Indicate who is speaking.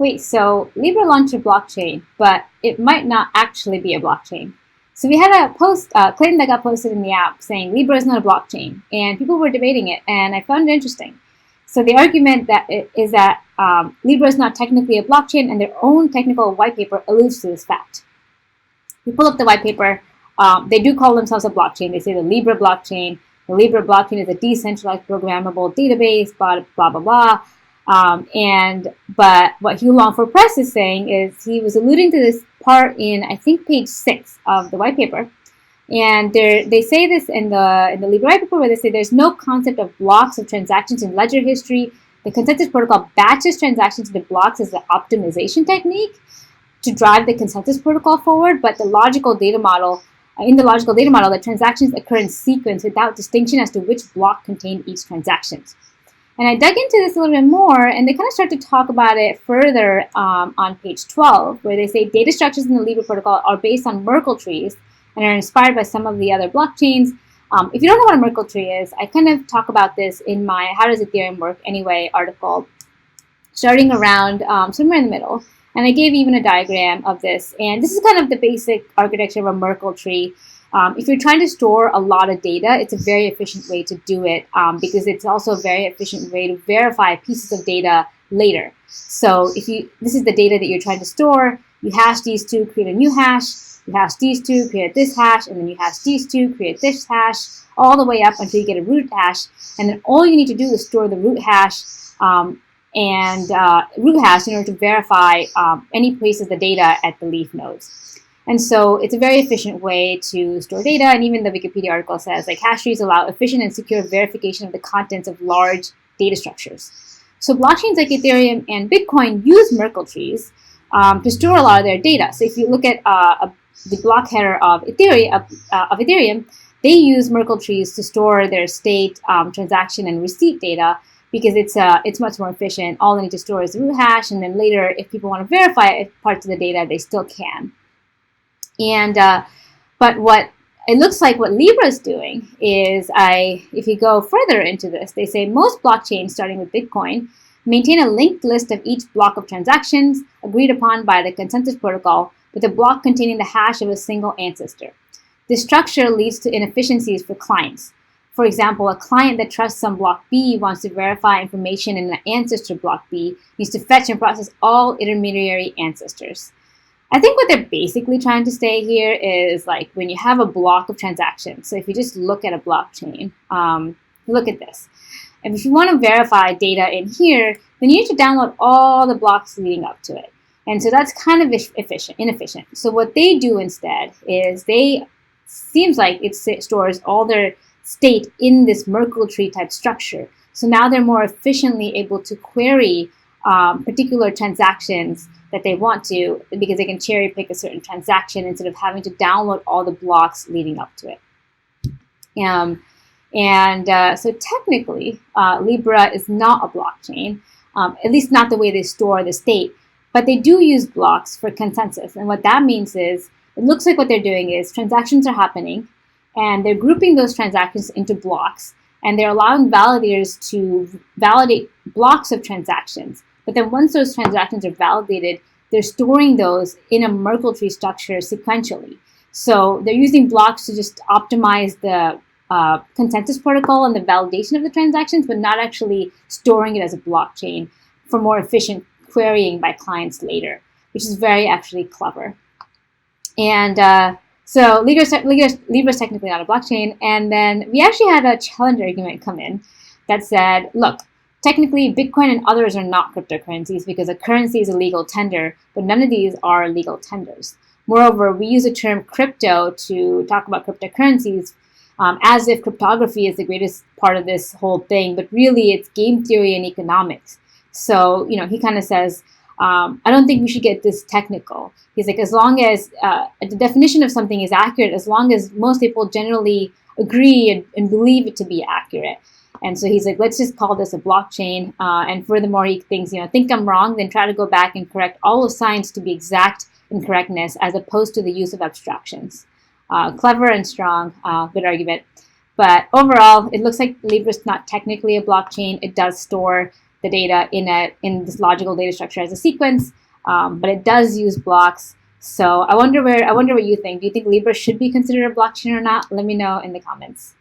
Speaker 1: Wait, so Libra launched a blockchain, but it might not actually be a blockchain. So we had a post, claim that got posted in the app saying Libra is not a blockchain, and people were debating it, and I found it interesting. So the argument is that Libra is not technically a blockchain, and their own technical white paper alludes to this fact. We pull up the white paper. They do call themselves a blockchain. They say the Libra blockchain. The Libra blockchain is a decentralized programmable database, blah, blah, blah, blah. But what Hugh Longford Press is saying is he was alluding to this part in, I think, page 6 of the white paper. And they say this in the Libra white paper, where they say there's no concept of blocks of transactions in ledger history. The consensus protocol batches transactions into blocks as an optimization technique to drive the consensus protocol forward, but the logical data model, the transactions occur in sequence without distinction as to which block contained each transaction. And I dug into this a little bit more, and they kind of start to talk about it further on page 12, where they say data structures in the Libra protocol are based on Merkle trees and are inspired by some of the other blockchains. If you don't know what a Merkle tree is, I kind of talk about this in my How Does Ethereum Work Anyway article, starting around somewhere in the middle. And I gave even a diagram of this. And this is kind of the basic architecture of a Merkle tree. If you're trying to store a lot of data, it's a very efficient way to do it because it's also a very efficient way to verify pieces of data later. So this is the data that you're trying to store, you hash these two, create a new hash, you hash these two, create this hash, and then you hash these two, create this hash, all the way up until you get a root hash. And then all you need to do is store the root hash in order to verify any place of the data at the leaf nodes. And so it's a very efficient way to store data. And even the Wikipedia article says like hash trees allow efficient and secure verification of the contents of large data structures. So blockchains like Ethereum and Bitcoin use Merkle trees to store a lot of their data. So if you look at the block header of Ethereum, they use Merkle trees to store their state, transaction, and receipt data because it's much more efficient. All they need to store is the root hash, and then later, if people want to verify parts of the data, they still can. And but what it looks like what Libra is doing is, if you go further into this, they say most blockchains, starting with Bitcoin, maintain a linked list of each block of transactions agreed upon by the consensus protocol, with a block containing the hash of a single ancestor. This structure leads to inefficiencies for clients. For example, a client that trusts some block B wants to verify information in an ancestor block B needs to fetch and process all intermediary ancestors. I think what they're basically trying to say here is like when you have a block of transactions. So if you just look at a blockchain, look at this. And if you want to verify data in here, then you need to download all the blocks leading up to it. And so that's kind of inefficient. So what they do instead is seems like it stores all their state in this Merkle tree type structure. So now they're more efficiently able to query particular transactions that they want to, because they can cherry pick a certain transaction instead of having to download all the blocks leading up to it. So technically, Libra is not a blockchain, at least not the way they store the state, but they do use blocks for consensus. And what that means is, it looks like what they're doing is transactions are happening, and they're grouping those transactions into blocks, and they're allowing validators to validate blocks of transactions. But then once those transactions are validated, they're storing those in a Merkle tree structure sequentially. So they're using blocks to just optimize the consensus protocol and the validation of the transactions, but not actually storing it as a blockchain for more efficient querying by clients later, which is very actually clever. And so Libra's technically not a blockchain. And then we actually had a challenge argument come in that said, look, technically Bitcoin and others are not cryptocurrencies because a currency is a legal tender, but none of these are legal tenders. Moreover, we use the term crypto to talk about cryptocurrencies as if cryptography is the greatest part of this whole thing, but really it's game theory and economics. So, he kind of says, I don't think we should get this technical. He's like, as long as the definition of something is accurate, as long as most people generally agree and believe it to be accurate. And so he's like, let's just call this a blockchain. And furthermore, he thinks, think I'm wrong, then try to go back and correct all of science to be exact in correctness, as opposed to the use of abstractions. Clever and strong, good argument. But overall, it looks like Libra's not technically a blockchain. It does store the data in this logical data structure as a sequence, but it does use blocks. So I wonder what you think. Do you think Libra should be considered a blockchain or not? Let me know in the comments.